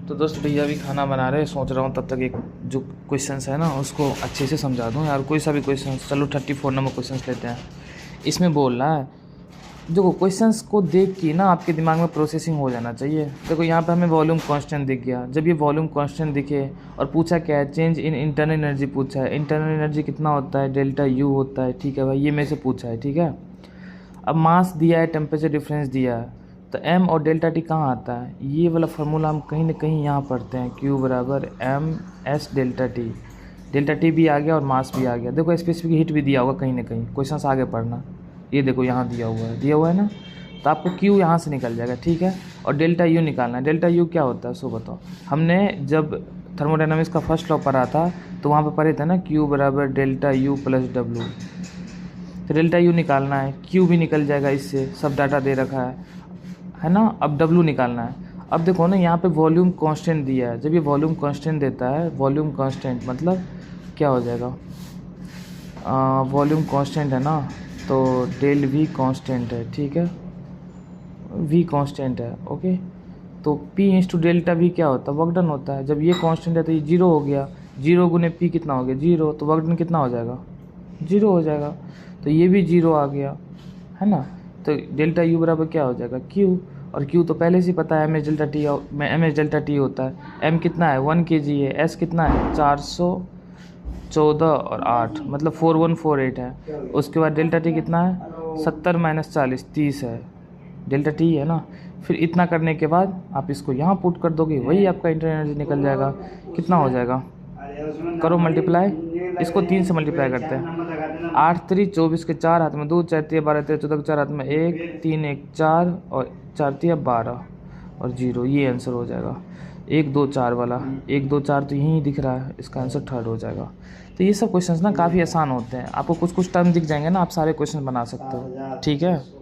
तो दोस्त भैया भी खाना बना रहे हैं, सोच रहा हूँ तब तक एक जो क्वेश्चंस है ना उसको अच्छे से समझा दूँ यार। कोई सा भी क्वेश्चन, चलो 34 नंबर क्वेश्चंस लेते हैं। इसमें बोल रहा है, देखो क्वेश्चंस को देख के ना आपके दिमाग में प्रोसेसिंग हो जाना चाहिए। देखो यहाँ पे हमें वॉल्यूम कांस्टेंट दिख गया। जब ये वॉल्यूम कांस्टेंट दिखे और पूछा क्या है, चेंज इन इंटरनल एनर्जी पूछा है। इंटरनल एनर्जी कितना होता है, डेल्टा यू होता है। ठीक है भाई, ये मेरे से पूछा है। ठीक है, अब मास दिया है, टेम्परेचर डिफरेंस दिया है, तो m और डेल्टा टी कहाँ आता है? ये वाला फार्मूला हम कहीं ना कहीं यहाँ पढ़ते हैं, q बराबर M S delta T. Delta T भी आ गया और मास भी आ गया। देखो स्पेसिफिक हीट भी दिया होगा कहीं ना कहीं, क्वेश्चन आगे पढ़ना। ये देखो यहाँ दिया हुआ है ना, तो आपको q यहाँ से निकल जाएगा। ठीक है, और डेल्टा u निकालना है। डेल्टा u क्या होता है सो बताओ। हमने जब थर्मोडायनामिक्स का फर्स्ट लॉ पढ़ा था तो वहाँ पर पढ़े थे ना, q बराबर डेल्टा u प्लस डब्लू। तो डेल्टा यू निकालना है, क्यू भी निकल जाएगा, इससे सब डाटा दे रखा है ना। अब डब्लू निकालना है। अब देखो ना, यहाँ पे वॉल्यूम कांस्टेंट दिया है। जब ये वॉल्यूम कांस्टेंट देता है, वॉल्यूम कांस्टेंट मतलब क्या हो जाएगा, वॉल्यूम कांस्टेंट है ना, तो डेल वी कांस्टेंट है। ठीक है, वी कांस्टेंट है। ओके, तो पी इंस डेल्टा वी क्या होता है, वर्क डन होता है। जब ये कांस्टेंट है तो ये जीरो हो गया, जीरो गुने पी कितना हो गया, जीरो, तो वर्क डन कितना हो जाएगा, जीरो हो जाएगा। तो ये भी जीरो आ गया, है ना। तो डेल्टा यू बराबर क्या हो जाएगा, क्यू। और क्यू तो पहले से पता है, M H delta T, M H delta T होता है। एम कितना है, 1 kg है। एस कितना है, 414 और 8 मतलब 4148 है। उसके बाद डेल्टा टी कितना है, 70 - 40 30 है, डेल्टा टी है ना। फिर इतना करने के बाद आप इसको यहाँ पुट कर दोगे, वही आपका इंटरनल एनर्जी निकल जाएगा। कितना हो जाएगा, करो मल्टीप्लाई, इसको 3 से मल्टीप्लाई करते हैं। 8 3 24 के 4 हाथ में 2, 4 3 12 13 14 के 4 हाथ में 1 3 1 4 और 4 3 12 और 0। ये आंसर हो जाएगा 1 2 4 वाला। 1 2 4 तो यहीं दिख रहा है, इसका आंसर थर्ड हो जाएगा। तो ये सब क्वेश्चंस ना काफ़ी आसान होते हैं। आपको कुछ कुछ टर्म दिख जाएंगे ना, आप सारे क्वेश्चन बना सकते हो। ठीक है।